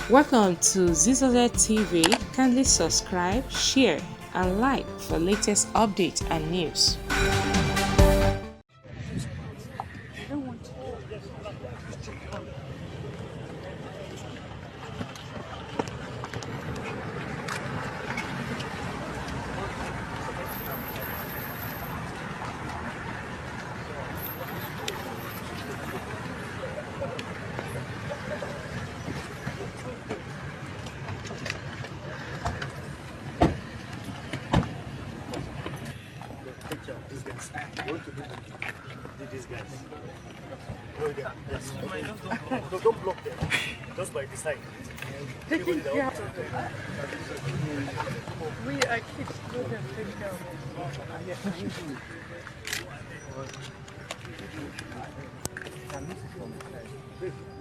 Welcome to ZZZ TV. Kindly subscribe, share, and like for latest updates and news. Picture of these guys. You want to do these guys. No, yes. No, don't block them. Just by the side. Taking care of them. We are kids, go there, take care of them.